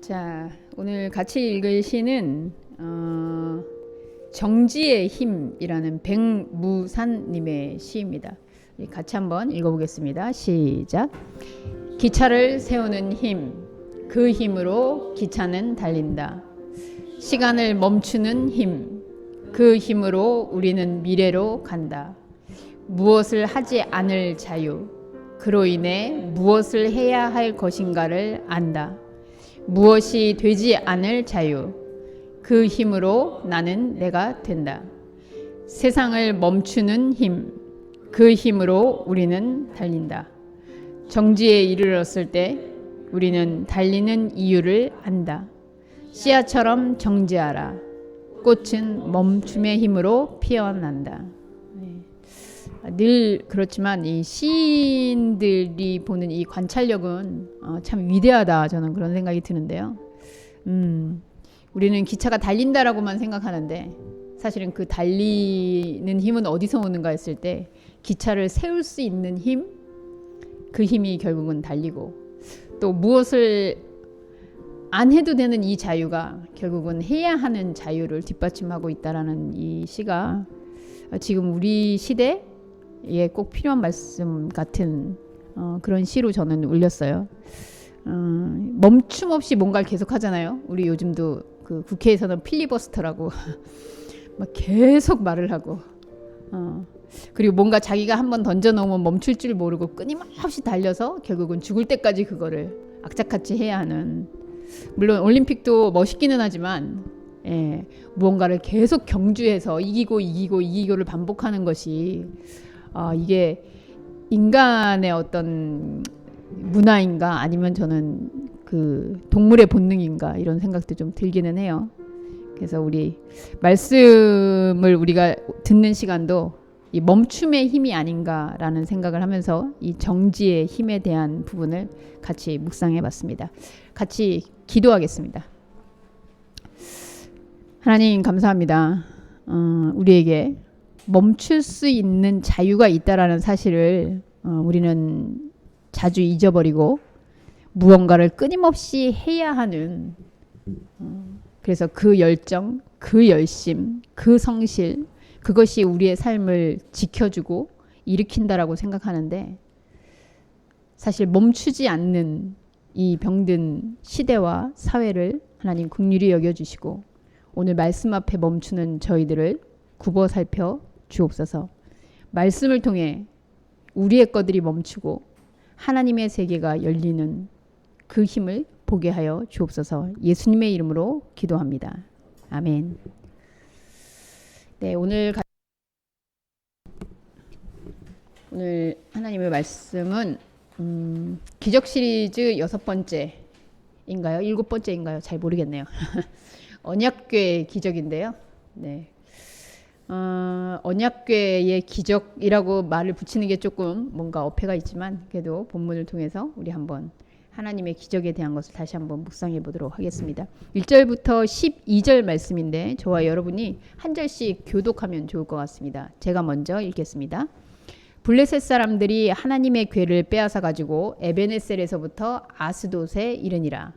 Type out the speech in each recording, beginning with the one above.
자, 오늘 같이 읽을 시는 정지의 힘이라는 백무산님의 시입니다. 같이 한번 읽어보겠습니다. 시작. 기차를 세우는 힘, 그 힘으로 기차는 달린다. 시간을 멈추는 힘, 그 힘으로 우리는 미래로 간다. 무엇을 하지 않을 자유, 그로 인해 무엇을 해야 할 것인가를 안다. 무엇이 되지 않을 자유, 그 힘으로 나는 내가 된다. 세상을 멈추는 힘, 그 힘으로 우리는 달린다. 정지에 이르렀을 때 우리는 달리는 이유를 안다. 씨앗처럼 정지하라. 꽃은 멈춤의 힘으로 피어난다. 늘 그렇지만 이 시인들이 보는 이 관찰력은 참 위대하다, 저는 그런 생각이 드는데요. 우리는 기차가 달린다라고만 생각하는데 사실은 그 달리는 힘은 어디서 오는가 했을 때 기차를 세울 수 있는 힘, 그 힘이 결국은 달리고, 또 무엇을 안 해도 되는 이 자유가 결국은 해야 하는 자유를 뒷받침하고 있다라는 이 시가 지금 우리 시대에 꼭 필요한 말씀 같은 그런 시로 저는 울렸어요. 멈춤 없이 뭔가를 계속 하잖아요. 우리 요즘도 그 국회에서는 필리버스터라고 막 계속 말을 하고, 그리고 뭔가 자기가 한번 던져놓으면 멈출 줄 모르고 끊임없이 달려서 결국은 죽을 때까지 그거를 악착같이 해야 하는, 물론 올림픽도 멋있기는 하지만 무언가를 계속 경주해서 이기고를 반복하는 것이 이게 인간의 어떤 문화인가, 아니면 저는 그 동물의 본능인가, 이런 생각도 좀 들기는 해요. 그래서 우리 말씀을 우리가 듣는 시간도 이 멈춤의 힘이 아닌가라는 생각을 하면서 이 정지의 힘에 대한 부분을 같이 묵상해 봤습니다. 같이 기도하겠습니다. 하나님 감사합니다. 우리에게 멈출 수 있는 자유가 있다라는 사실을 우리는 자주 잊어버리고 무언가를 끊임없이 해야 하는, 그래서 그 열정, 그 열심, 그 성실, 그것이 우리의 삶을 지켜주고 일으킨다라고 생각하는데, 사실 멈추지 않는 이 병든 시대와 사회를 하나님 긍휼히 여겨주시고 오늘 말씀 앞에 멈추는 저희들을 굽어 살펴 주옵소서. 말씀을 통해 우리의 것들이 멈추고 하나님의 세계가 열리는 그 힘을 보게 하여 주옵소서. 예수님의 이름으로 기도합니다. 아멘. 네, 오늘 하나님의 말씀은 기적 시리즈 6번째인가요? 7번째인가요? 잘 모르겠네요. 언약궤의 기적인데요. 네. 언약궤의 기적이라고 말을 붙이는 게 조금 뭔가 어폐가 있지만, 그래도 본문을 통해서 우리 한번 하나님의 기적에 대한 것을 다시 한번 묵상해 보도록 하겠습니다. 1절부터 12절 말씀인데 저와 여러분이 한 절씩 교독하면 좋을 것 같습니다. 제가 먼저 읽겠습니다. 블레셋 사람들이 하나님의 궤를 빼앗아 가지고 에베네셀에서부터 아스돗에 이르니라.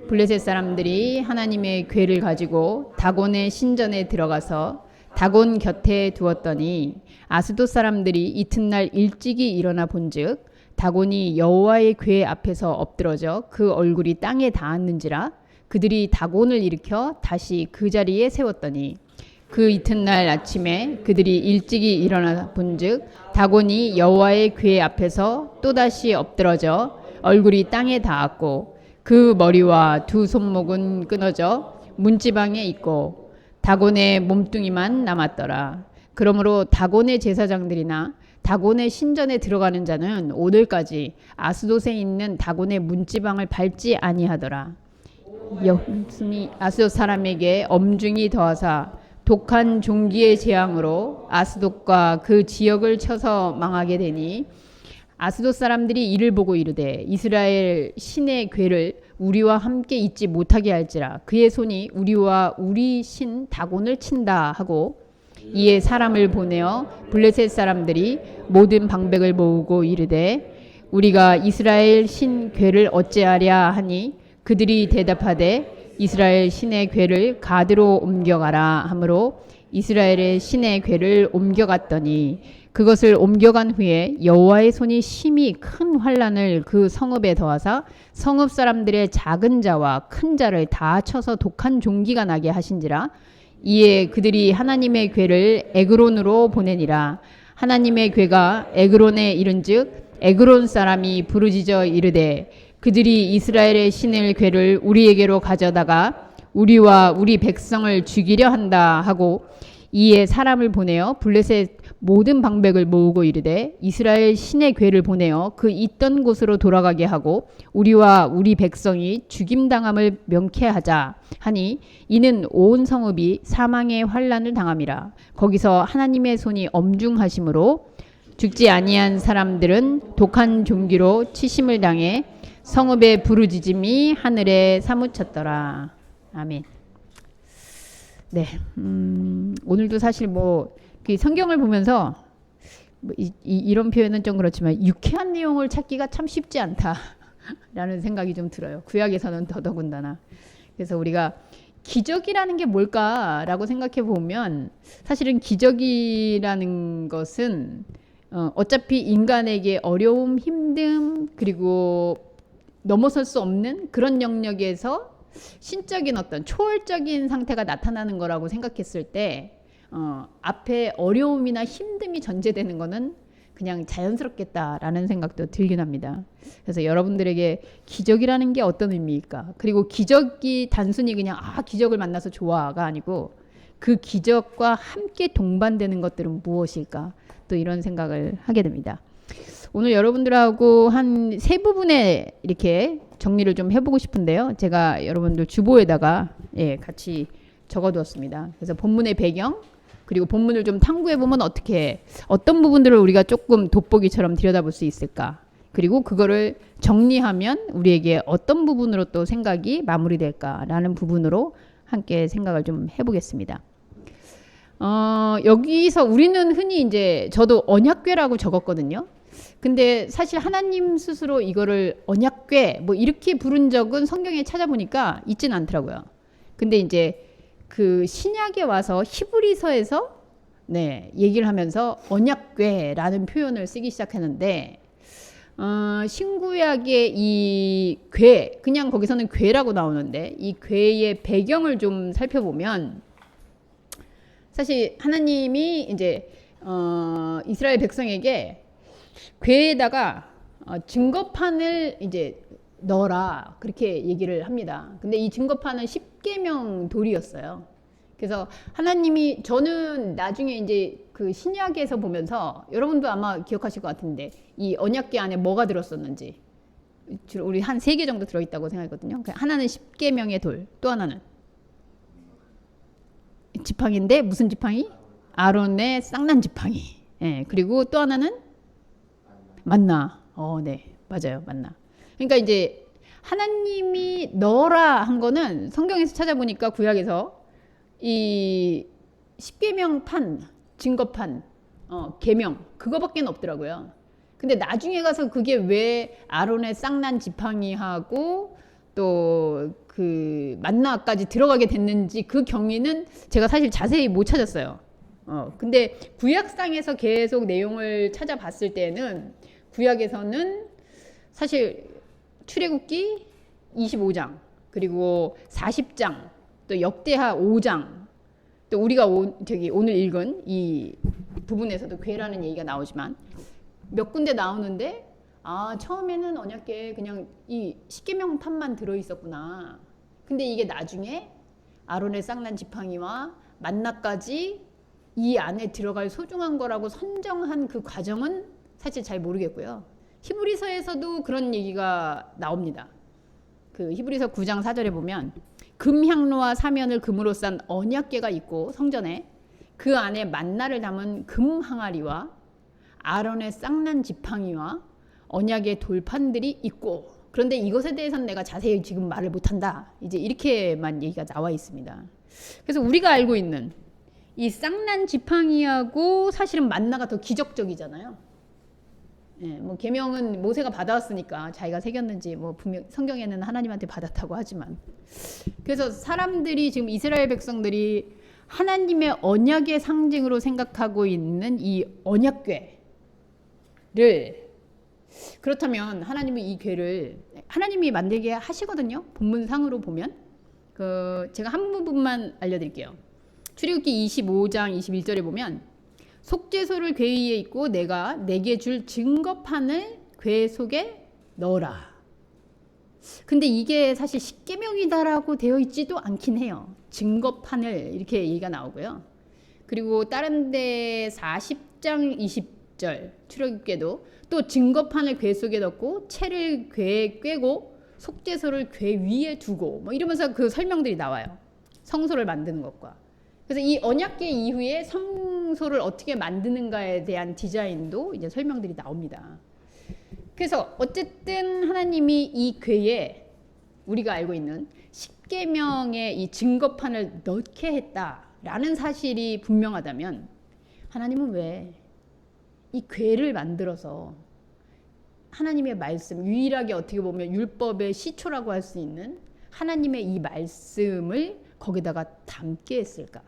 블레셋 사람들이 하나님의 궤를 가지고 다곤의 신전에 들어가서 다곤 곁에 두었더니 아스돗 사람들이 이튿날 일찍이 일어나 본즉 다곤이 여호와의 궤 앞에서 엎드러져 그 얼굴이 땅에 닿았는지라. 그들이 다곤을 일으켜 다시 그 자리에 세웠더니 그 이튿날 아침에 그들이 일찍이 일어나 본즉 다곤이 여호와의 궤 앞에서 또다시 엎드러져 얼굴이 땅에 닿았고 그 머리와 두 손목은 끊어져 문지방에 있고 다곤의 몸뚱이만 남았더라. 그러므로 다곤의 제사장들이나 다곤의 신전에 들어가는 자는 오늘까지 아스돗에 있는 다곤의 문지방을 밟지 아니하더라. 여호와의 아스돗 사람에게 엄중히 더하사 독한 종기의 재앙으로 아스돗과 그 지역을 쳐서 망하게 되니 아스돗 사람들이 이를 보고 이르되 이스라엘 신의 궤를 우리와 함께 있지 못하게 할지라. 그의 손이 우리와 우리 신 다곤을 친다 하고 이에 사람을 보내어 블레셋 사람들이 모든 방백을 모으고 이르되 우리가 이스라엘 신 궤를 어찌하랴 하니 그들이 대답하되 이스라엘 신의 궤를 가드로 옮겨가라 하므로 이스라엘의 신의 궤를 옮겨갔더니 그것을 옮겨간 후에 여호와의 손이 심히 큰 환란을 그 성읍에 더하사 성읍 사람들의 작은 자와 큰 자를 다 쳐서 독한 종기가 나게 하신지라. 이에 그들이 하나님의 궤를 에그론으로 보내니라. 하나님의 궤가 에그론에 이른즉 에그론 사람이 부르짖어 이르되 그들이 이스라엘의 신의 궤를 우리에게로 가져다가 우리와 우리 백성을 죽이려 한다 하고 이에 사람을 보내어 블레셋 모든 방백을 모으고 이르되 이스라엘 신의 궤를 보내어 그 있던 곳으로 돌아가게 하고 우리와 우리 백성이 죽임당함을 명쾌하자 하니 이는 온 성읍이 사망의 환란을 당함이라. 거기서 하나님의 손이 엄중하심으로 죽지 아니한 사람들은 독한 종기로 치심을 당해 성읍의 부르짖음이 하늘에 사무쳤더라. 아멘. 네, 오늘도 사실 그 성경을 보면서 이런 표현은 좀 그렇지만 유쾌한 내용을 찾기가 참 쉽지 않다라는 생각이 좀 들어요. 구약에서는 더더군다나. 그래서 우리가 기적이라는 게 뭘까라고 생각해 보면 사실은 기적이라는 것은 어차피 인간에게 어려움, 힘듦 그리고 넘어설 수 없는 그런 영역에서 신적인 어떤 초월적인 상태가 나타나는 거라고 생각했을 때 앞에 어려움이나 힘듦이 전제되는 거는 그냥 자연스럽겠다라는 생각도 들긴 합니다. 그래서 여러분들에게 기적이라는 게 어떤 의미일까? 그리고 기적이 단순히 그냥 기적을 만나서 좋아가 아니고 그 기적과 함께 동반되는 것들은 무엇일까? 또 이런 생각을 하게 됩니다. 오늘 여러분들하고 한 세 부분에 이렇게 정리를 좀 해보고 싶은데요. 제가 여러분들 주보에다가 같이 적어두었습니다. 그래서 본문의 배경 그리고 본문을 좀 탐구해보면 어떤 부분들을 우리가 조금 돋보기처럼 들여다볼 수 있을까? 그리고 그거를 정리하면 우리에게 어떤 부분으로 또 생각이 마무리될까라는 부분으로 함께 생각을 좀 해보겠습니다. 여기서 우리는 흔히 이제 저도 언약궤라고 적었거든요. 근데 사실 하나님 스스로 이거를 언약궤 이렇게 부른 적은 성경에 찾아보니까 있진 않더라고요. 근데 이제 그 신약에 와서 히브리서에서 얘기를 하면서 언약궤라는 표현을 쓰기 시작했는데 신구약의 이 궤, 그냥 거기서는 궤라고 나오는데 이 궤의 배경을 좀 살펴보면 사실 하나님이 이제 이스라엘 백성에게 궤에다가 증거판을 이제 넣어라 그렇게 얘기를 합니다. 근데 이 증거판은 십계명 돌이었어요. 그래서 하나님이 저는 나중에 이제 그 신약에서 보면서 여러분도 아마 기억하실 것 같은데 이 언약궤 안에 뭐가 들었었는지 주로 우리 한 3개 정도 들어있다고 생각했거든요. 하나는 십계명의 돌, 또 하나는 지팡이인데 무슨 지팡이? 아론의 쌍난 지팡이. 그리고 또 하나는 만나. 네, 맞아요, 만나. 그러니까 이제 하나님이 넣어라 한 거는 성경에서 찾아보니까 구약에서 이 십계명판, 증거판, 계명 그거밖에 없더라고요. 근데 나중에 가서 그게 왜 아론의 쌍난 지팡이하고 또 그 만나까지 들어가게 됐는지 그 경위는 제가 사실 자세히 못 찾았어요. 근데 구약상에서 계속 내용을 찾아봤을 때는 구약에서는 사실 출애굽기 25장 그리고 40장 또 역대하 5장 또 우리가 오늘 읽은 이 부분에서도 궤라는 얘기가 나오지만 몇 군데 나오는데 처음에는 언약궤에 그냥 이 십계명판만 들어있었구나. 근데 이게 나중에 아론의 쌍난 지팡이와 만나까지 이 안에 들어갈 소중한 거라고 선정한 그 과정은 사실 잘 모르겠고요. 히브리서에서도 그런 얘기가 나옵니다. 그 히브리서 9장 4절에 보면 금향로와 사면을 금으로 싼 언약궤가 있고 성전에 그 안에 만나를 담은 금 항아리와 아론의 쌍난 지팡이와 언약의 돌판들이 있고 그런데 이것에 대해서는 내가 자세히 지금 말을 못한다. 이제 이렇게만 얘기가 나와 있습니다. 그래서 우리가 알고 있는 이 쌍난 지팡이하고 사실은 만나가 더 기적적이잖아요. 예, 뭐 계명은 모세가 받아왔으니까 자기가 새겼는지 뭐 분명 성경에는 하나님한테 받았다고 하지만, 그래서 사람들이 지금 이스라엘 백성들이 하나님의 언약의 상징으로 생각하고 있는 이 언약궤를, 그렇다면 하나님은 이 궤를 하나님이 만들게 하시거든요. 본문상으로 보면 제가 한 부분만 알려드릴게요. 출애굽기 25장 21절에 보면 속죄소를 궤 위에 있고 내가 내게 줄 증거판을 궤 속에 넣어라. 근데 이게 사실 십계명이다라고 되어 있지도 않긴 해요. 증거판을 이렇게 얘기가 나오고요. 그리고 다른 데 40장 20절 출애굽기에도 또 증거판을 궤 속에 넣고 채를 궤에 꿰고 속죄소를 궤 위에 두고 뭐 이러면서 그 설명들이 나와요. 성소를 만드는 것과. 그래서 이 언약궤 이후에 성소를 어떻게 만드는가에 대한 디자인도 이제 설명들이 나옵니다. 그래서 어쨌든 하나님이 이 궤에 우리가 알고 있는 십계명의 이 증거판을 넣게 했다라는 사실이 분명하다면, 하나님은 왜 이 궤를 만들어서 하나님의 말씀, 유일하게 어떻게 보면 율법의 시초라고 할 수 있는 하나님의 이 말씀을 거기다가 담게 했을까?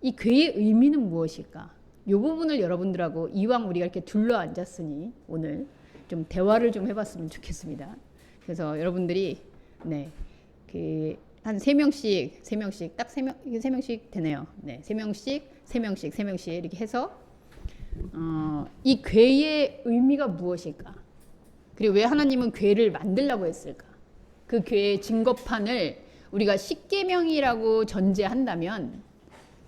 이 궤의 의미는 무엇일까? 이 부분을 여러분들하고 이왕 우리가 이렇게 둘러 앉았으니 오늘 좀 대화를 좀 해봤으면 좋겠습니다. 그래서 여러분들이 한 3명씩 딱 3명씩 되네요. 네, 3명씩 이렇게 해서 이 궤의 의미가 무엇일까? 그리고 왜 하나님은 궤를 만들라고 했을까? 그 궤의 증거판을 우리가 십계명이라고 전제한다면,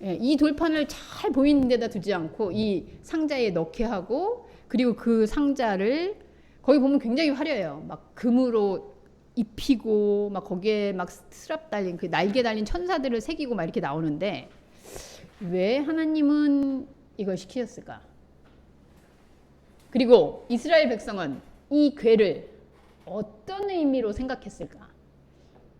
이 돌판을 잘 보이는 데다 두지 않고 이 상자에 넣게 하고, 그리고 그 상자를 거기 보면 굉장히 화려해요. 막 금으로 입히고 막 거기에 막 스랍 달린 그 날개 달린 천사들을 새기고 막 이렇게 나오는데, 왜 하나님은 이걸 시키셨을까? 그리고 이스라엘 백성은 이 궤를 어떤 의미로 생각했을까?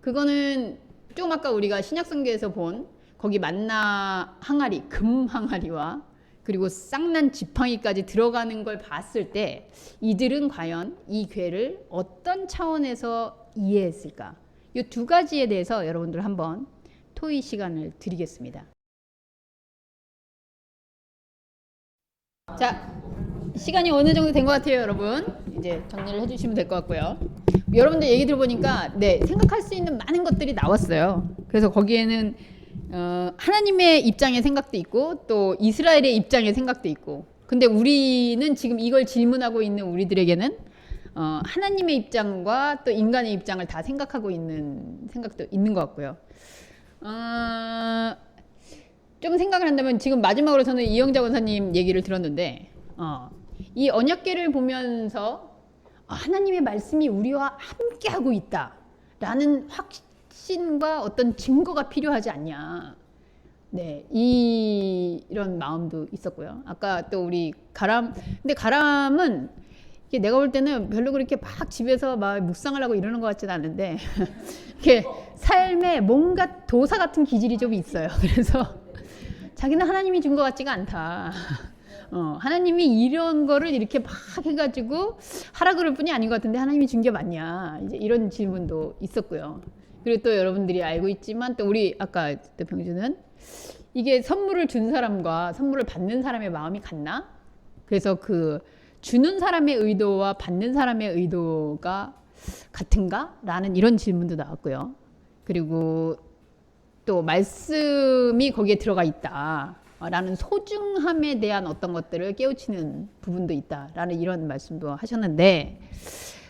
그거는 좀 아까 우리가 신약성경에서 본 거기 만나 항아리, 금 항아리와 그리고 쌍난 지팡이까지 들어가는 걸 봤을 때 이들은 과연 이 궤를 어떤 차원에서 이해했을까? 이 두 가지에 대해서 여러분들 한번 토의 시간을 드리겠습니다. 자, 시간이 어느 정도 된 것 같아요, 여러분. 이제 정리를 해주시면 될 것 같고요. 여러분들 얘기 들어보니까 생각할 수 있는 많은 것들이 나왔어요. 그래서 거기에는 하나님의 입장의 생각도 있고 또 이스라엘의 입장의 생각도 있고, 근데 우리는 지금 이걸 질문하고 있는 우리들에게는 하나님의 입장과 또 인간의 입장을 다 생각하고 있는 생각도 있는 것 같고요. 좀 생각을 한다면 지금 마지막으로 저는 이영자 원사님 얘기를 들었는데, 이 언약궤를 보면서 하나님의 말씀이 우리와 함께하고 있다라는 확신과 어떤 증거가 필요하지 않냐. 네, 이런 마음도 있었고요. 아까 또 우리 근데 가람은 내가 볼 때는 별로 그렇게 막 집에서 막 묵상을 하고 이러는 것 같지는 않은데 이렇게 삶에 뭔가 도사 같은 기질이 좀 있어요. 그래서 자기는 하나님이 준 것 같지가 않다. 하나님이 이런 거를 이렇게 막 해가지고 하라 그럴 뿐이 아닌 것 같은데 하나님이 준 게 맞냐, 이제 이런 질문도 있었고요. 그리고 또 여러분들이 알고 있지만 또 우리 아까 또 병주는 이게 선물을 준 사람과 선물을 받는 사람의 마음이 같나? 그래서 그 주는 사람의 의도와 받는 사람의 의도가 같은가? 라는 이런 질문도 나왔고요. 그리고 또 말씀이 거기에 들어가 있다 라는 소중함에 대한 어떤 것들을 깨우치는 부분도 있다라는 이런 말씀도 하셨는데,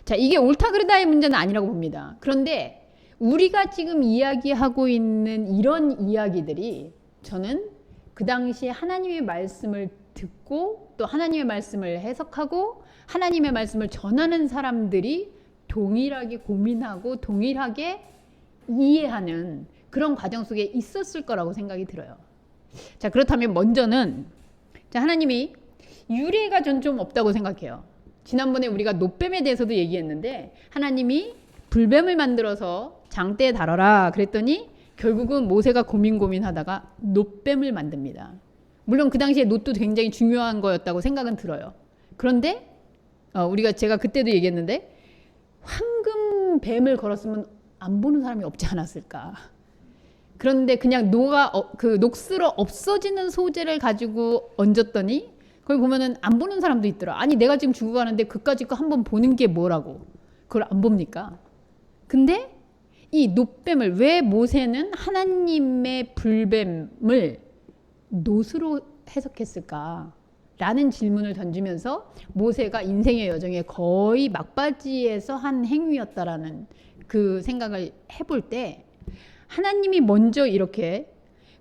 자, 이게 옳다 그르다의 문제는 아니라고 봅니다. 그런데 우리가 지금 이야기하고 있는 이런 이야기들이 저는 그 당시에 하나님의 말씀을 듣고 또 하나님의 말씀을 해석하고 하나님의 말씀을 전하는 사람들이 동일하게 고민하고 동일하게 이해하는 그런 과정 속에 있었을 거라고 생각이 들어요. 자, 그렇다면 먼저는 하나님이 유래가 전 좀 없다고 생각해요. 지난번에 우리가 노뱀에 대해서도 얘기했는데 하나님이 불뱀을 만들어서 장대에 다뤄라 그랬더니 결국은 모세가 고민하다가 노뱀을 만듭니다. 물론 그 당시에 노도 굉장히 중요한 거였다고 생각은 들어요. 그런데 제가 그때도 얘기했는데 황금 뱀을 걸었으면 안 보는 사람이 없지 않았을까. 그런데 그냥 녹슬어 없어지는 소재를 가지고 얹었더니 거기 보면은 안 보는 사람도 있더라. 아니 내가 지금 죽어가는데 그까짓 거 한번 보는 게 뭐라고. 그걸 안 봅니까? 근데 이 놋뱀을 왜 모세는 하나님의 불뱀을 놋으로 해석했을까? 라는 질문을 던지면서 모세가 인생의 여정에 거의 막바지에서 한 행위였다라는 그 생각을 해볼 때 하나님이 먼저 이렇게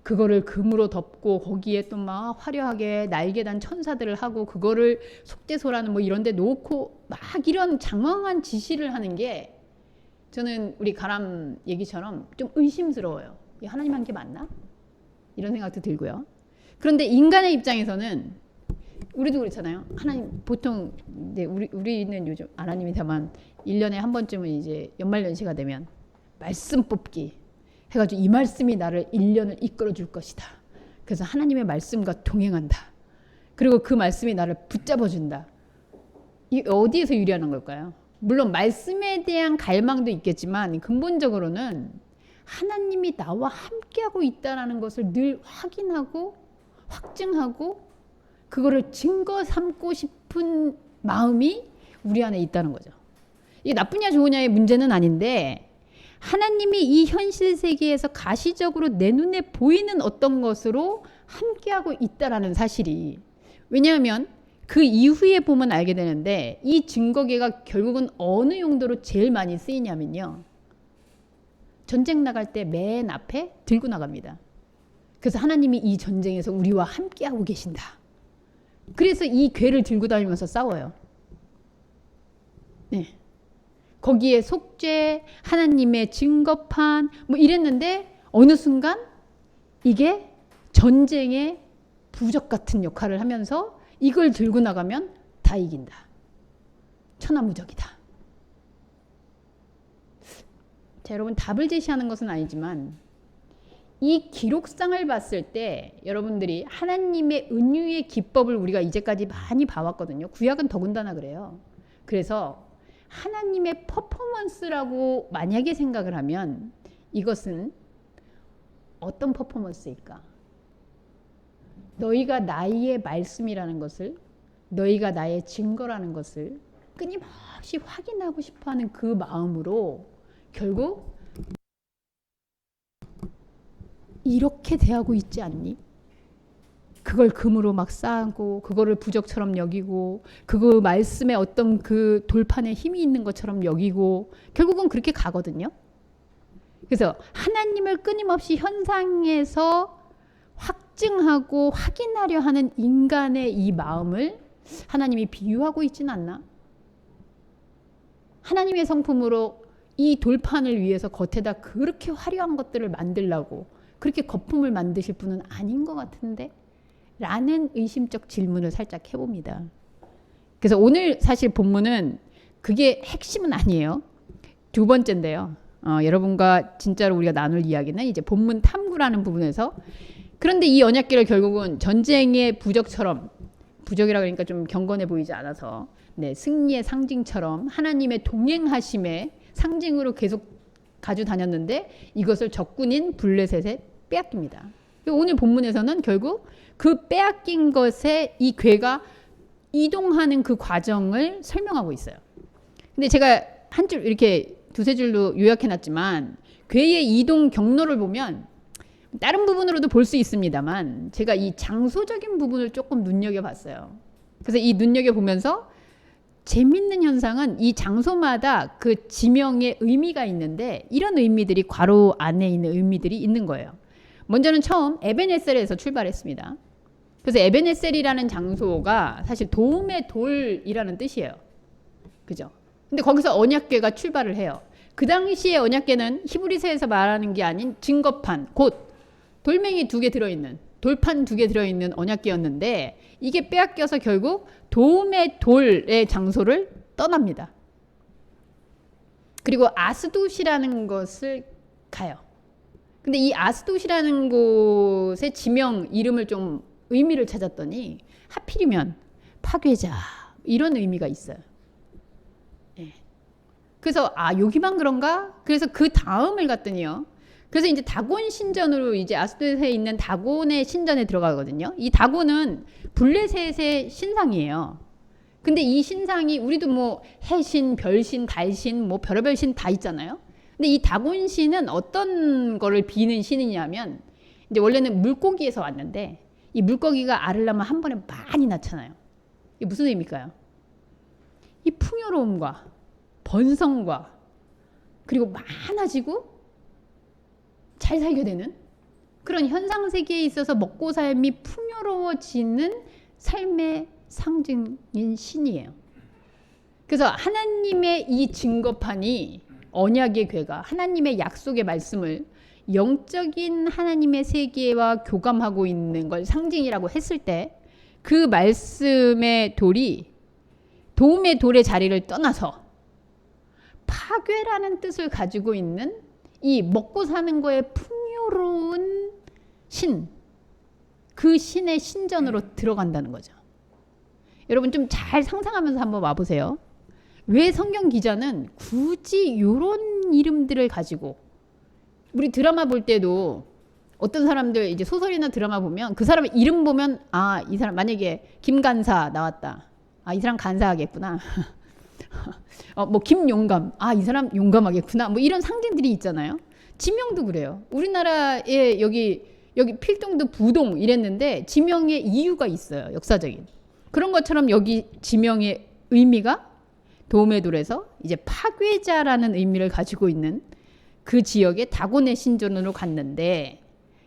그거를 금으로 덮고 거기에 또 막 화려하게 날개 단 천사들을 하고 그거를 속죄소라는 뭐 이런 데 놓고 막 이런 장황한 지시를 하는 게 저는 우리 가람 얘기처럼 좀 의심스러워요. 하나님 한 게 맞나? 이런 생각도 들고요. 그런데 인간의 입장에서는 우리도 그렇잖아요. 하나님 보통 이제 우리는 요즘 하나님이 다만 1년에 한 번쯤은 이제 연말연시가 되면 말씀 뽑기 해가지고 이 말씀이 나를 1년을 이끌어 줄 것이다. 그래서 하나님의 말씀과 동행한다. 그리고 그 말씀이 나를 붙잡아 준다. 이 어디에서 유리하는 걸까요? 물론 말씀에 대한 갈망도 있겠지만 근본적으로는 하나님이 나와 함께하고 있다는 것을 늘 확인하고 확증하고 그거를 증거 삼고 싶은 마음이 우리 안에 있다는 거죠. 이게 나쁘냐 좋으냐의 문제는 아닌데 하나님이 이 현실 세계에서 가시적으로 내 눈에 보이는 어떤 것으로 함께하고 있다라는 사실이, 왜냐하면 그 이후에 보면 알게 되는데 이 증거계가 결국은 어느 용도로 제일 많이 쓰이냐면요, 전쟁 나갈 때 맨 앞에 들고 나갑니다. 그래서 하나님이 이 전쟁에서 우리와 함께하고 계신다. 그래서 이 궤를 들고 다니면서 싸워요. 네. 거기에 속죄, 하나님의 증거판 뭐 이랬는데 어느 순간 이게 전쟁의 부적 같은 역할을 하면서 이걸 들고 나가면 다 이긴다. 천하무적이다. 자, 여러분 답을 제시하는 것은 아니지만 이 기록상을 봤을 때 여러분들이 하나님의 은유의 기법을 우리가 이제까지 많이 봐왔거든요. 구약은 더군다나 그래요. 그래서 하나님의 퍼포먼스라고 만약에 생각을 하면 이것은 어떤 퍼포먼스일까? 너희가 나의 말씀이라는 것을, 너희가 나의 증거라는 것을 끊임없이 확인하고 싶어하는 그 마음으로 결국 이렇게 대하고 있지 않니? 그걸 금으로 막 쌓고 그거를 부적처럼 여기고 그 말씀에 어떤 그 돌판에 힘이 있는 것처럼 여기고 결국은 그렇게 가거든요. 그래서 하나님을 끊임없이 현상에서 확증하고 확인하려 하는 인간의 이 마음을 하나님이 비유하고 있진 않나? 하나님의 성품으로 이 돌판을 위해서 겉에다 그렇게 화려한 것들을 만들려고 그렇게 거품을 만드실 분은 아닌 것 같은데? 라는 의심적 질문을 살짝 해봅니다. 그래서 오늘 사실 본문은 그게 핵심은 아니에요. 두 번째인데요. 여러분과 진짜로 우리가 나눌 이야기는 이제 본문 탐구라는 부분에서, 그런데 이 언약궤를 결국은 전쟁의 부적처럼, 부적이라 그러니까 좀 경건해 보이지 않아서 승리의 상징처럼 하나님의 동행하심의 상징으로 계속 가지고 다녔는데 이것을 적군인 블레셋에 빼앗깁니다. 오늘 본문에서는 결국 그 빼앗긴 것에 이 궤가 이동하는 그 과정을 설명하고 있어요. 근데 제가 한 줄 이렇게 두세 줄로 요약해놨지만 궤의 이동 경로를 보면 다른 부분으로도 볼 수 있습니다만 제가 이 장소적인 부분을 조금 눈여겨봤어요. 그래서 이 눈여겨보면서 재밌는 현상은 이 장소마다 그 지명의 의미가 있는데 이런 의미들이 괄호 안에 있는 의미들이 있는 거예요. 먼저는 처음 에벤에셀에서 출발했습니다. 그래서 에벤에셀이라는 장소가 사실 도움의 돌이라는 뜻이에요. 그죠? 근데 거기서 언약궤가 출발을 해요. 그 당시에 언약궤는 히브리서에서 말하는 게 아닌 증거판, 곧 돌멩이 2개 들어있는, 돌판 2개 들어있는 언약궤였는데 이게 빼앗겨서 결국 도움의 돌의 장소를 떠납니다. 그리고 아스돗이라는 것을 가요. 근데 이 아스돗이라는 곳의 지명 이름을 좀 의미를 찾았더니 하필이면 파괴자 이런 의미가 있어요. 예. 그래서 여기만 그런가? 그래서 그 다음을 갔더니요. 그래서 이제 다곤 신전으로 이제 아스도르에 있는 다곤의 신전에 들어가거든요. 이 다곤은 블레셋의 신상이에요. 근데 이 신상이 우리도 뭐 해신, 별신, 달신, 뭐 별의별 신 다 있잖아요. 근데 이 다곤 신은 어떤 거를 비는 신이냐면 이제 원래는 물고기에서 왔는데 이 물고기가 알을 낳으면 한 번에 많이 낳잖아요. 이게 무슨 의미일까요? 이 풍요로움과 번성과 그리고 많아지고 잘 살게 되는 그런 현상 세계에 있어서 먹고 삶이 풍요로워지는 삶의 상징인 신이에요. 그래서 하나님의 이 증거판이 언약의 궤가 하나님의 약속의 말씀을 영적인 하나님의 세계와 교감하고 있는 걸 상징이라고 했을 때 그 말씀의 돌이 도움의 돌의 자리를 떠나서 파괴라는 뜻을 가지고 있는 이 먹고 사는 거에 풍요로운 신, 그 신의 신전으로 들어간다는 거죠. 여러분 좀 잘 상상하면서 한번 와보세요. 왜 성경 기자는 굳이 이런 이름들을 가지고 우리 드라마 볼 때도 어떤 사람들 이제 소설이나 드라마 보면 그 사람의 이름 보면 이 사람 만약에 김간사 나왔다. 이 사람 간사하겠구나. 뭐 김용감. 이 사람 용감하겠구나. 뭐 이런 상징들이 있잖아요. 지명도 그래요. 우리나라에 여기 필동도 부동 이랬는데 지명의 이유가 있어요. 역사적인. 그런 것처럼 여기 지명의 의미가 도움의 돌에서 이제 파괴자라는 의미를 가지고 있는 그 지역의 다곤의 신전으로 갔는데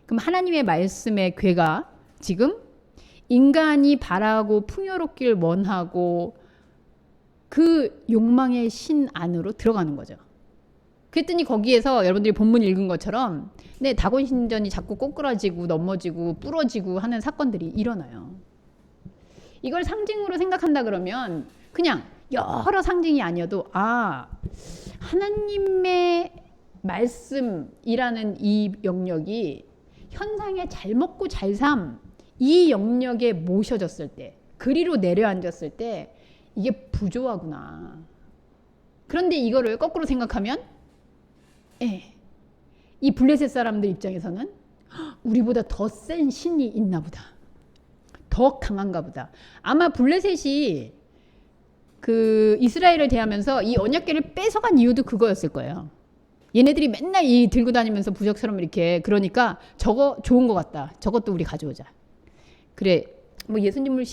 그럼 하나님의 말씀의 궤가 지금 인간이 바라고 풍요롭길 원하고 그 욕망의 신 안으로 들어가는 거죠. 그랬더니 거기에서 여러분들이 본문 읽은 것처럼 다곤 신전이 자꾸 꼬꾸라지고 넘어지고 부러지고 하는 사건들이 일어나요. 이걸 상징으로 생각한다 그러면 그냥 여러 상징이 아니어도 하나님의 말씀이라는 이 영역이 현상에 잘 먹고 잘 삶 이 영역에 모셔졌을 때 그리로 내려앉았을 때 이게 부조화구나. 그런데 이거를 거꾸로 생각하면 이 블레셋 사람들 입장에서는 우리보다 더 센 신이 있나 보다. 더 강한가 보다. 아마 블레셋이 그 이스라엘을 대하면서 이 언약궤를 뺏어간 이유도 그거였을 거예요. 얘네들이 맨날 이 들고 다니면서 부적처럼 이렇게 저거 좋은 것 같다. 저것도 우리 가져오자. 그래 뭐 예수님을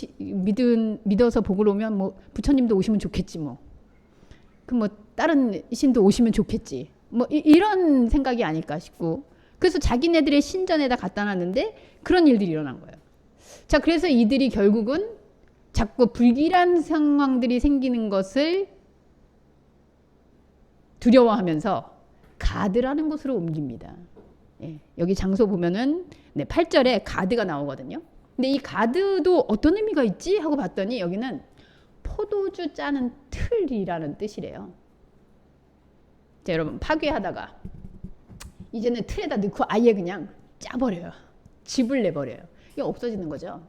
믿어서 복을 오면 뭐 부처님도 오시면 좋겠지 뭐. 그 뭐 다른 신도 오시면 좋겠지. 뭐 이런 생각이 아닐까 싶고. 그래서 자기네들의 신전에다 갖다 놨는데 그런 일들이 일어난 거예요. 자, 그래서 이들이 결국은 자꾸 불길한 상황들이 생기는 것을 두려워하면서 가드라는 곳으로 옮깁니다. 여기 장소 보면은 8절에 가드가 나오거든요. 근데 이 가드도 어떤 의미가 있지? 하고 봤더니 여기는 포도주 짜는 틀이라는 뜻이래요. 자, 여러분 파괴하다가 이제는 틀에다 넣고 아예 그냥 짜버려요. 집을 내버려요. 이게 없어지는 거죠.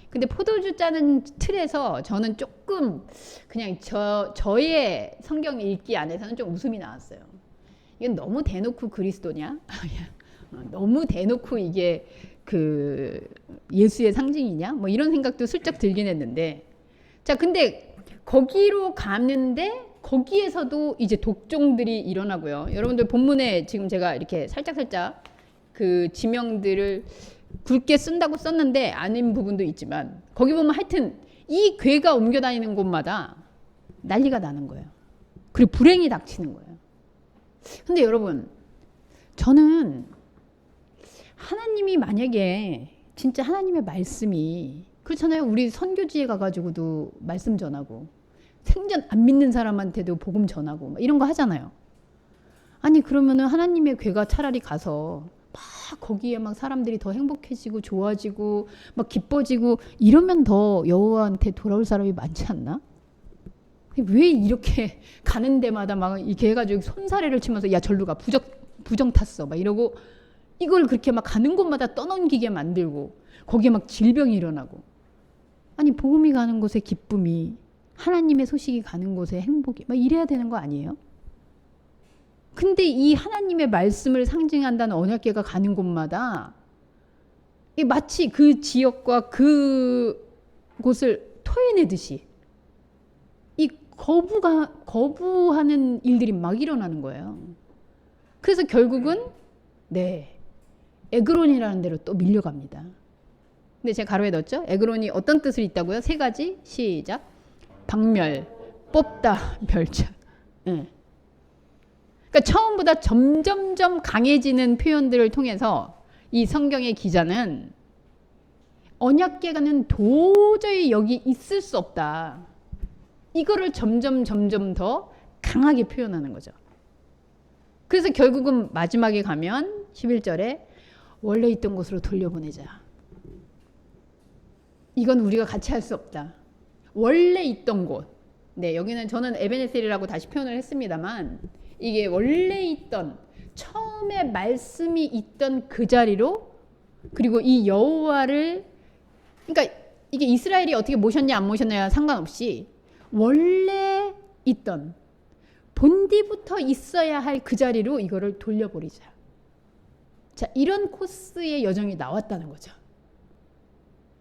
근데 포도주 짜는 틀에서 저는 조금 그냥 저의 성경 읽기 안에서는 좀 웃음이 나왔어요. 이건 너무 대놓고 그리스도냐? 너무 대놓고 이게 그 예수의 상징이냐? 뭐 이런 생각도 슬쩍 들긴 했는데, 자, 근데 거기로 가는데 거기에서도 이제 독종들이 일어나고요. 여러분들 본문에 지금 제가 이렇게 살짝 그 지명들을 굵게 쓴다고 썼는데 아닌 부분도 있지만 거기 보면 하여튼 이 궤가 옮겨 다니는 곳마다 난리가 나는 거예요. 그리고 불행이 닥치는 거예요. 근데 여러분, 저는 하나님이 만약에 진짜 하나님의 말씀이 그렇잖아요. 우리 선교지에 가가지고도 말씀 전하고 생전 안 믿는 사람한테도 복음 전하고 막 이런 거 하잖아요. 아니 그러면은 하나님의 궤가 차라리 가서 막 거기에 막 사람들이 더 행복해지고 좋아지고 막 기뻐지고 이러면 더 여호와한테 돌아올 사람이 많지 않나? 왜 이렇게 가는 데마다 막 이렇게 해가지고 손사래를 치면서 야 절로 가 부정 탔어 막 이러고 이걸 그렇게 막 가는 곳마다 떠넘기게 만들고 거기에 막 질병이 일어나고 아니 복음이 가는 곳에 기쁨이 하나님의 소식이 가는 곳에 행복이 막 이래야 되는 거 아니에요? 근데 이 하나님의 말씀을 상징한다는 언약궤가 가는 곳마다 마치 그 지역과 그 곳을 토해내듯이 이 거부하는 일들이 막 일어나는 거예요. 그래서 결국은 에그론이라는 데로 또 밀려갑니다. 근데 제가 가로에 넣었죠? 에그론이 어떤 뜻을 있다고요? 3가지. 시작. 박멸, 뽑다, 멸자. 그러니까 처음보다 점점점 강해지는 표현들을 통해서 이 성경의 기자는 언약궤가는 도저히 여기 있을 수 없다. 이거를 점점 더 강하게 표현하는 거죠. 그래서 결국은 마지막에 가면 11절에 원래 있던 곳으로 돌려보내자. 이건 우리가 같이 할 수 없다. 원래 있던 곳. 여기는 저는 에베네셀이라고 다시 표현을 했습니다만 이게 원래 있던 처음에 말씀이 있던 그 자리로 그리고 이 여호와를 그러니까 이게 이스라엘이 어떻게 모셨냐 안 모셨냐 상관없이 원래 있던 본디부터 있어야 할 그 자리로 이거를 돌려버리자. 자, 이런 코스의 여정이 나왔다는 거죠.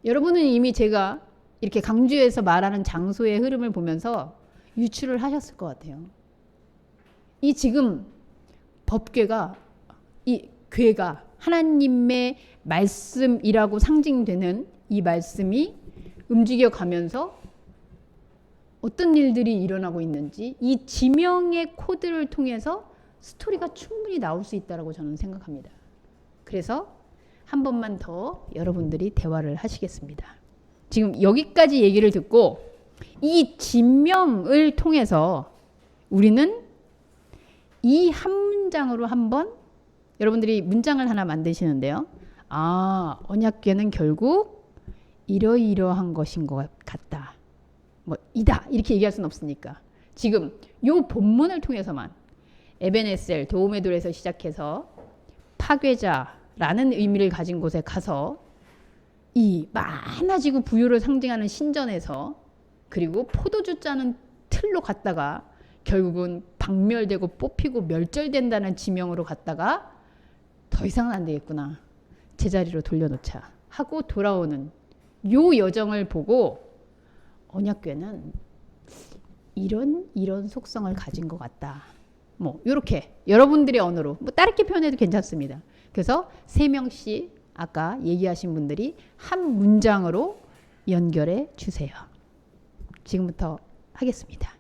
여러분은 이미 제가 이렇게 강주에서 말하는 장소의 흐름을 보면서 유추를 하셨을 것 같아요. 이 지금 법궤가 이 궤가 하나님의 말씀이라고 상징되는 이 말씀이 움직여 가면서 어떤 일들이 일어나고 있는지 이 지명의 코드를 통해서 스토리가 충분히 나올 수 있다고 저는 생각합니다. 그래서 한 번만 더 여러분들이 대화를 하시겠습니다. 지금 여기까지 얘기를 듣고 이 지명을 통해서 우리는 이 한 문장으로 한번 여러분들이 문장을 하나 만드시는데요. 언약궤는 결국 이러이러한 것인 것 같다. 이다 이렇게 얘기할 수는 없으니까 지금 요 본문을 통해서만 에베네셀 도움의 돌에서 시작해서 파괴자라는 의미를 가진 곳에 가서 이 많아지고 부유를 상징하는 신전에서 그리고 포도주 짜는 틀로 갔다가 결국은 박멸되고 뽑히고 멸절된다는 지명으로 갔다가 더 이상은 안 되겠구나. 제자리로 돌려놓자 하고 돌아오는 요 여정을 보고 언약궤는 이런 속성을 가진 것 같다. 요렇게 여러분들의 언어로 다르게 표현해도 괜찮습니다. 그래서 3명씩 아까 얘기하신 분들이 한 문장으로 연결해 주세요. 지금부터 하겠습니다.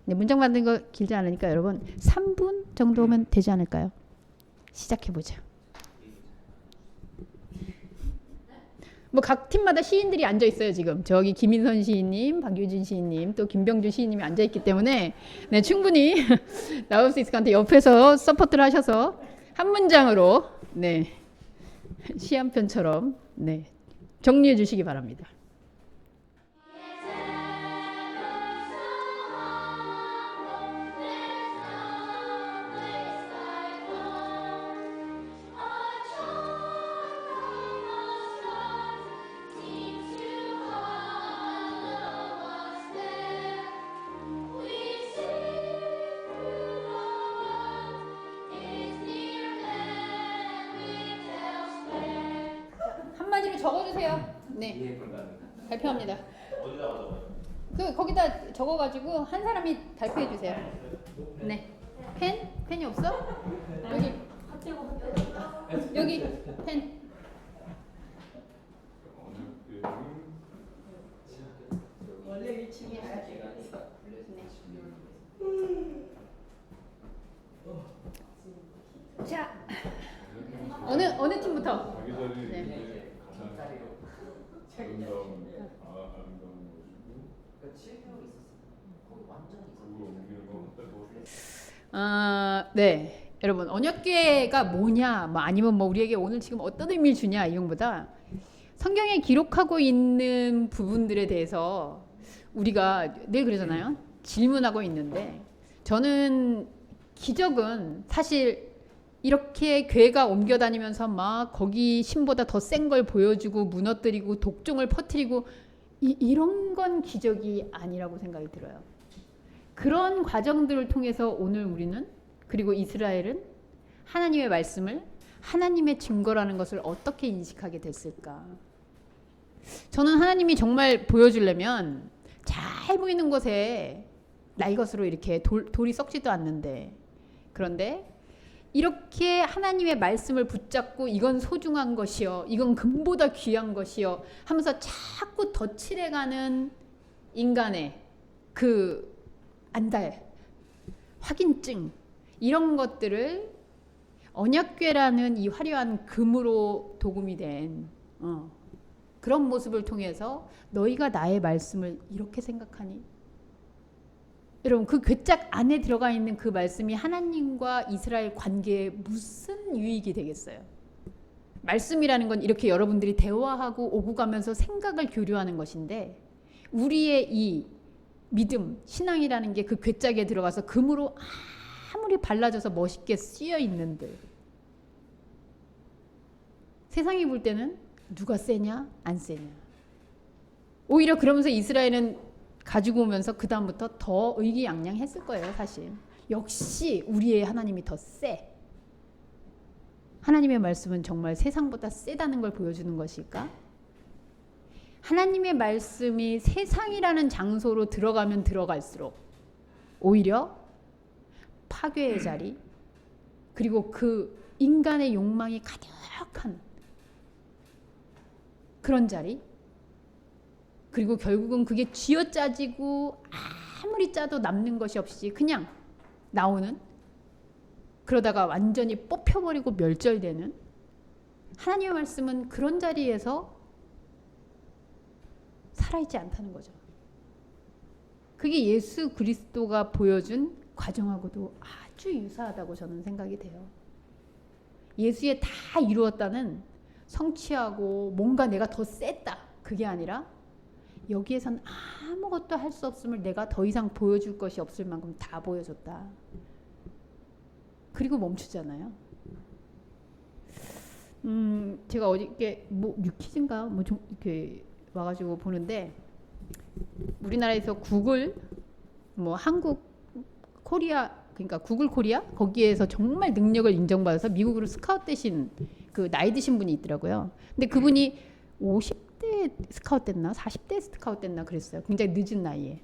문장 만드는 거 길지 않으니까 여러분 3분 정도면 되지 않을까요? 시작해보죠. 각 팀마다 시인들이 앉아 있어요. 지금 저기 김인선 시인님, 박유진 시인님, 또 김병준 시인님이 앉아 있기 때문에 충분히 나올 수 있을 것 같아요. 옆에서 서포트를 하셔서 한 문장으로 시 한 편처럼 정리해 주시기 바랍니다. 한마디로 적어주세요. 발표합니다. 거기다 적어가지고 한 사람이 발표해 주세요. 펜이 없어? 여기 펜. 원래 위치에 자, 어느 팀부터? 여러분 언약궤가 뭐냐, 아니면 우리에게 오늘 지금 어떤 의미를 주냐 이용보다 성경에 기록하고 있는 부분들에 대해서 우리가 늘 그러잖아요. 질문하고 있는데 저는 기적은 사실 이렇게 궤가 옮겨 다니면서 막 거기 신보다 더 센 걸 보여주고 무너뜨리고 독종을 퍼뜨리고 이런 건 기적이 아니라고 생각이 들어요. 그런 과정들을 통해서 오늘 우리는, 그리고 이스라엘은 하나님의 말씀을 하나님의 증거라는 것을 어떻게 인식하게 됐을까? 저는 하나님이 정말 보여주려면 잘 보이는 곳에 날것으로 이렇게 돌이 썩지도 않는데, 그런데 이렇게 하나님의 말씀을 붙잡고 이건 소중한 것이요, 이건 금보다 귀한 것이요 하면서 자꾸 덧칠해가는 인간의 그 안달, 확인증, 이런 것들을 언약궤라는 이 화려한 금으로 도금이 된 그런 모습을 통해서 너희가 나의 말씀을 이렇게 생각하니? 여러분, 그 괴짝 안에 들어가 있는 그 말씀이 하나님과 이스라엘 관계에 무슨 유익이 되겠어요? 말씀이라는 건 이렇게 여러분들이 대화하고 오고 가면서 생각을 교류하는 것인데, 우리의 이 믿음, 신앙이라는 게 그 괴짝에 들어가서 금으로 아무리 발라져서 멋있게 쓰여 있는들, 세상이 볼 때는 누가 세냐 안 세냐. 오히려 그러면서 이스라엘은 가지고 오면서 그 다음부터 더 의기양양했을 거예요. 사실 역시 우리의 하나님이 더 세. 하나님의 말씀은 정말 세상보다 세다는 걸 보여주는 것일까? 하나님의 말씀이 세상이라는 장소로 들어가면 들어갈수록 오히려 파괴의 자리, 그리고 그 인간의 욕망이 가득한 그런 자리, 그리고 결국은 그게 쥐어짜지고 아무리 짜도 남는 것이 없이 그냥 나오는, 그러다가 완전히 뽑혀버리고 멸절되는, 하나님의 말씀은 그런 자리에서 살아있지 않다는 거죠. 그게 예수 그리스도가 보여준 과정하고도 아주 유사하다고 저는 생각이 돼요. 예수에 다 이루었다는 성취하고 뭔가 내가 더 셌다, 그게 아니라 여기에선 아무것도 할 수 없음을 내가 더 이상 보여줄 것이 없을 만큼 다 보여줬다. 그리고 멈추잖아요. 제가 어저께 뉴퀴즈인가 좀 이렇게 와가지고 보는데, 우리나라에서 구글 한국 코리아, 그러니까 구글 코리아 거기에서 정말 능력을 인정받아서 미국으로 스카웃 되신 그 나이 드신 분이 있더라고요. 근데 그분이 50대 스카웃 됐나 40대 스카웃 됐나 그랬어요. 굉장히 늦은 나이에.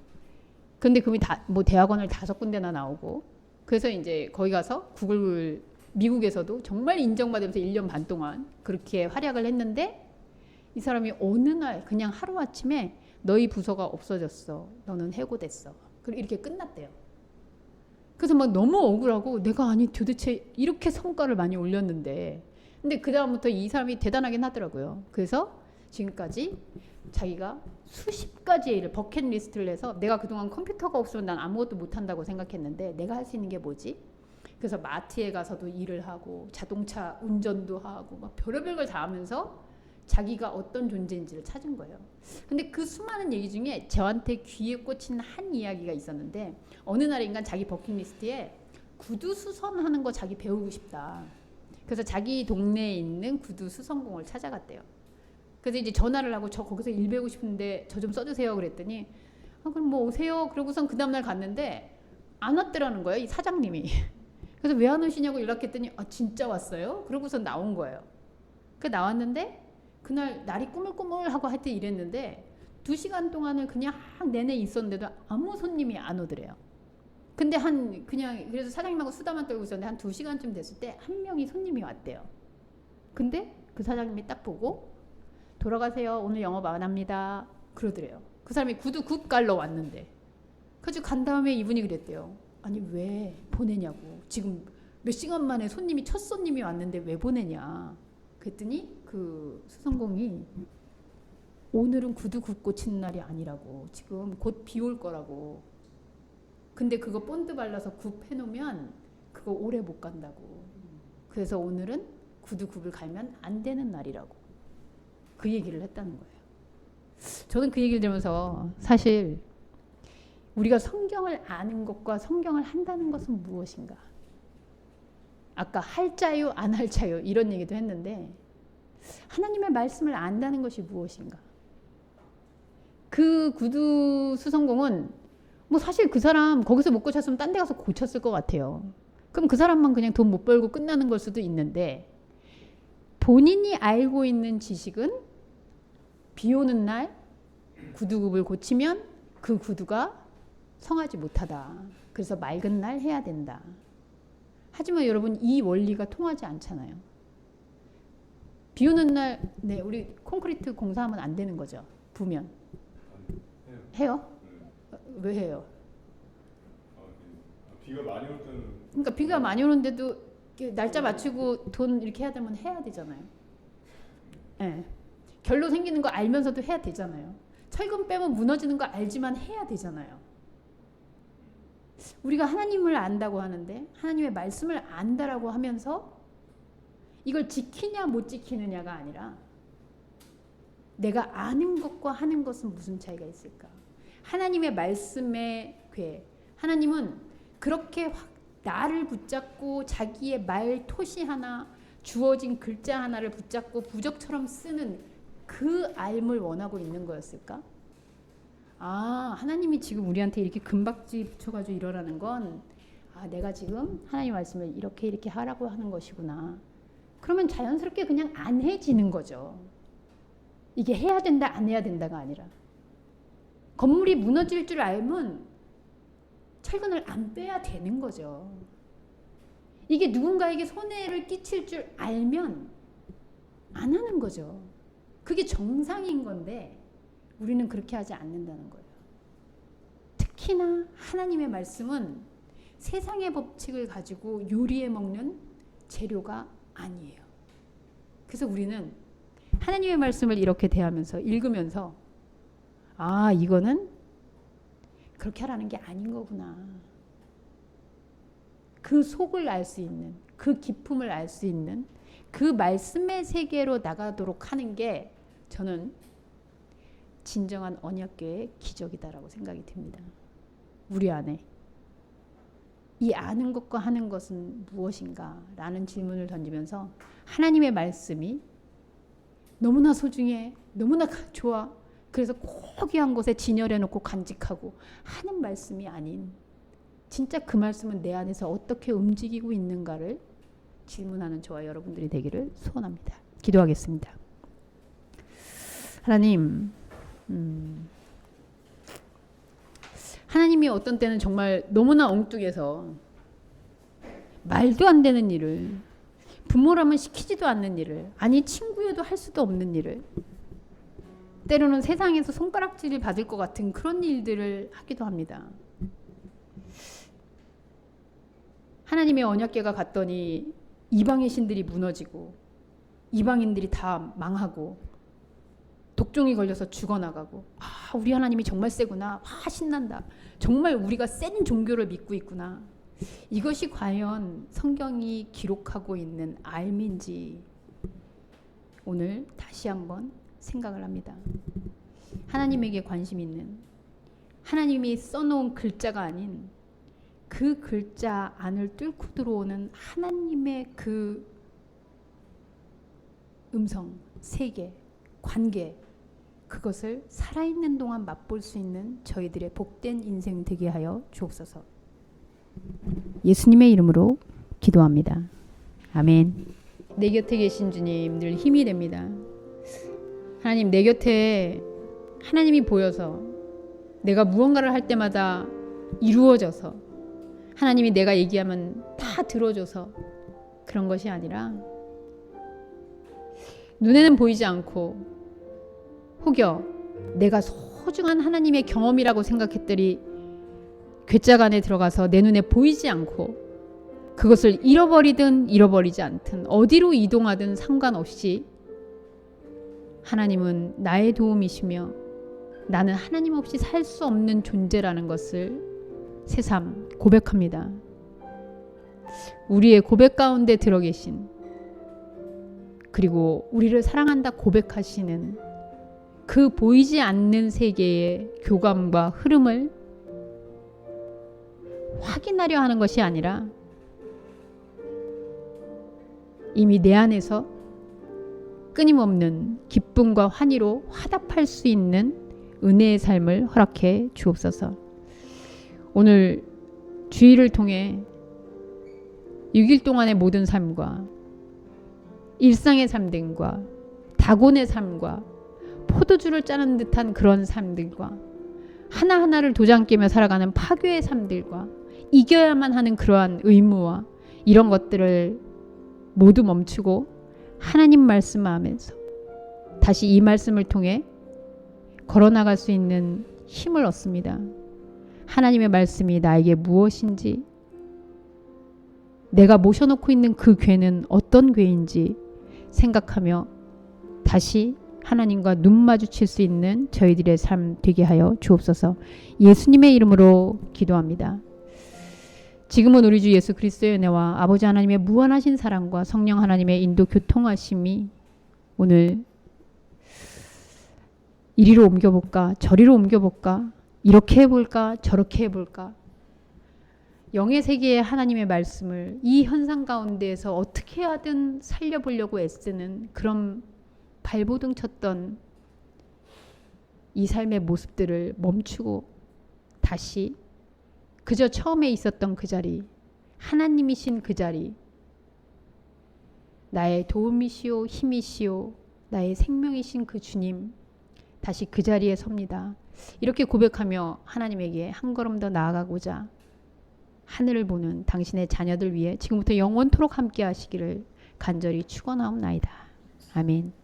근데 그분이 대학원을 5군데나 나오고, 그래서 이제 거기 가서 구글 미국에서도 정말 인정받으면서 1년 반 동안 그렇게 활약을 했는데, 이 사람이 어느 날 그냥 하루아침에 너희 부서가 없어졌어, 너는 해고됐어, 그리고 이렇게 끝났대요. 그래서 막 너무 억울하고, 내가 아니 도대체 이렇게 성과를 많이 올렸는데. 근데 그 다음부터 이 사람이 대단하긴 하더라고요. 그래서 지금까지 자기가 수십 가지의 일을 버킷리스트를 해서, 내가 그동안 컴퓨터가 없으면 난 아무것도 못한다고 생각했는데 내가 할 수 있는 게 뭐지? 그래서 마트에 가서도 일을 하고 자동차 운전도 하고 막 별의별 걸 다 하면서 자기가 어떤 존재인지를 찾은 거예요. 근데 그 수많은 얘기 중에 저한테 귀에 꽂힌 한 이야기가 있었는데, 어느 날인가 자기 버킷리스트에 구두 수선하는 거 자기 배우고 싶다. 그래서 자기 동네에 있는 구두 수선공을 찾아갔대요. 그래서 이제 전화를 하고, 저 거기서 일 배우고 싶은데 저 좀 써주세요 그랬더니, 그럼 뭐 오세요. 그러고선 그 다음날 갔는데 안 왔더라는 거예요, 이 사장님이. 그래서 왜 안 오시냐고 연락했더니 진짜 왔어요? 그러고선 나온 거예요. 그 나왔는데 그날 날이 꾸물꾸물하고 하여튼 이랬는데 2시간 동안을 그냥 내내 있었는데도 아무 손님이 안 오더래요. 근데 그래서 사장님하고 수다만 떨고 있었는데 한 2시간쯤 됐을 때 한 명이 손님이 왔대요. 근데 그 사장님이 딱 보고, 돌아가세요, 오늘 영업 안 합니다, 그러더래요. 그 사람이 구두 굽갈러 왔는데. 그래서 간 다음에 이분이 그랬대요. 아니 왜 보내냐고, 지금 몇 시간 만에 첫 손님이 왔는데 왜 보내냐. 그랬더니 그 수선공이, 오늘은 구두 굽고 치는 날이 아니라고, 지금 곧 비 올 거라고. 근데 그거 본드 발라서 굽해놓으면 그거 오래 못 간다고. 그래서 오늘은 구두 굽을 갈면 안 되는 날이라고 그 얘기를 했다는 거예요. 저는 그 얘기를 들으면서, 사실 우리가 성경을 아는 것과 성경을 한다는 것은 무엇인가. 아까 할 자유 안 할 자유 이런 얘기도 했는데, 하나님의 말씀을 안다는 것이 무엇인가. 그 구두 수성공은 뭐 사실 그 사람 거기서 못 고쳤으면 딴 데 가서 고쳤을 것 같아요. 그럼 그 사람만 그냥 돈 못 벌고 끝나는 걸 수도 있는데, 본인이 알고 있는 지식은 비 오는 날 구두굽을 고치면 그 구두가 성하지 못하다. 그래서 맑은 날 해야 된다. 하지만 여러분, 이 원리가 통하지 않잖아요. 비 오는 날, 네, 우리 콘크리트 공사하면 안 되는 거죠. 부면. 해요? 왜 해요? 비가 많이 올 때는. 그러니까 비가 많이 오는데도 날짜 맞추고 돈 이렇게 해야 되면 해야 되잖아요. 네. 결로 생기는 거 알면서도 해야 되잖아요. 철근 빼면 무너지는 거 알지만 해야 되잖아요. 우리가 하나님을 안다고 하는데, 하나님의 말씀을 안다라고 하면서 이걸 지키냐 못 지키느냐가 아니라, 내가 아는 것과 하는 것은 무슨 차이가 있을까? 하나님의 말씀의 궤, 하나님은 그렇게 나를 붙잡고 자기의 말 토시 하나, 주어진 글자 하나를 붙잡고 부적처럼 쓰는 그 알을 원하고 있는 거였을까? 아, 하나님이 지금 우리한테 이렇게 금박지 붙여가지고 이러라는 건, 아, 내가 지금 하나님 말씀을 이렇게 하라고 하는 것이구나. 그러면 자연스럽게 그냥 안 해지는 거죠. 이게 해야 된다, 안 해야 된다가 아니라. 건물이 무너질 줄 알면 철근을 안 빼야 되는 거죠. 이게 누군가에게 손해를 끼칠 줄 알면 안 하는 거죠. 그게 정상인 건데 우리는 그렇게 하지 않는다는 거예요. 특히나 하나님의 말씀은 세상의 법칙을 가지고 요리해 먹는 재료가 아니에요. 그래서 우리는 하나님의 말씀을 이렇게 대하면서 읽으면서, 아, 이거는 그렇게 하라는 게 아닌 거구나. 그 속을 알 수 있는, 그 기품을 알 수 있는 그 말씀의 세계로 나가도록 하는 게 저는 진정한 언약궤의 기적이다라고 생각이 듭니다. 우리 안에 이 아는 것과 하는 것은 무엇인가? 라는 질문을 던지면서 하나님의 말씀이 너무나 소중해, 너무나 좋아, 그래서 고귀한 곳에 진열해 놓고 간직하고 하는 말씀이 아닌, 진짜 그 말씀은 내 안에서 어떻게 움직이고 있는가를 질문하는 저와 여러분들이 되기를 소원합니다. 기도하겠습니다. 하나님, 하나님이 어떤 때는 정말 너무나 엉뚱해서 말도 안 되는 일을, 부모라면 시키지도 않는 일을, 아니 친구여도 할 수도 없는 일을, 때로는 세상에서 손가락질을 받을 것 같은 그런 일들을 하기도 합니다. 하나님의 언약궤가 갔더니 이방의 신들이 무너지고 이방인들이 다 망하고 독종이 걸려서 죽어나가고, 아, 우리 하나님이 정말 세구나, 와, 신난다, 정말 우리가 센 종교를 믿고 있구나. 이것이 과연 성경이 기록하고 있는 알민지 오늘 다시 한번 생각을 합니다. 하나님에게 관심 있는, 하나님이 써놓은 글자가 아닌 그 글자 안을 뚫고 들어오는 하나님의 그 음성, 세계, 관계, 그것을 살아있는 동안 맛볼 수 있는 저희들의 복된 인생 되게 하여 주옵소서. 예수님의 이름으로 기도합니다. 아멘. 내 곁에 계신 주님, 늘 힘이 됩니다. 하나님, 내 곁에 하나님이 보여서 내가 무언가를 할 때마다 이루어져서, 하나님이 내가 얘기하면 다 들어줘서 그런 것이 아니라, 눈에는 보이지 않고 혹여 내가 소중한 하나님의 경험이라고 생각했더니 괴짝 안에 들어가서 내 눈에 보이지 않고, 그것을 잃어버리든 잃어버리지 않든 어디로 이동하든 상관없이 하나님은 나의 도움이시며 나는 하나님 없이 살 수 없는 존재라는 것을 새삼 고백합니다. 우리의 고백 가운데 들어 계신, 그리고 우리를 사랑한다 고백하시는 그 보이지 않는 세계의 교감과 흐름을 확인하려 하는 것이 아니라 이미 내 안에서 끊임없는 기쁨과 환희로 화답할 수 있는 은혜의 삶을 허락해 주옵소서. 오늘 주일을 통해 6일 동안의 모든 삶과 일상의 삶들과 다곤의 삶과 포도주를 짜는 듯한 그런 삶들과 하나하나를 도장 깨며 살아가는 파괴의 삶들과 이겨야만 하는 그러한 의무와 이런 것들을 모두 멈추고 하나님 말씀하면서 다시 이 말씀을 통해 걸어나갈 수 있는 힘을 얻습니다. 하나님의 말씀이 나에게 무엇인지, 내가 모셔놓고 있는 그 궤는 어떤 궤인지 생각하며 다시 하나님과 눈 마주칠 수 있는 저희들의 삶 되게 하여 주옵소서. 예수님의 이름으로 기도합니다. 지금은 우리 주 예수 그리스도의 은혜와 아버지 하나님의 무한하신 사랑과 성령 하나님의 인도 교통하심이 오늘 이리로 옮겨볼까 저리로 옮겨볼까 이렇게 해볼까 저렇게 해볼까 영의 세계의 하나님의 말씀을 이 현상 가운데에서 어떻게 하든 살려보려고 애쓰는 그런 발버둥 쳤던 이 삶의 모습들을 멈추고 다시 그저 처음에 있었던 그 자리, 하나님이신 그 자리, 나의 도움이시오 힘이시오 나의 생명이신 그 주님, 다시 그 자리에 섭니다. 이렇게 고백하며 하나님에게 한 걸음 더 나아가고자 하늘을 보는 당신의 자녀들 위해 지금부터 영원토록 함께 하시기를 간절히 축원하옵나이다. 아멘.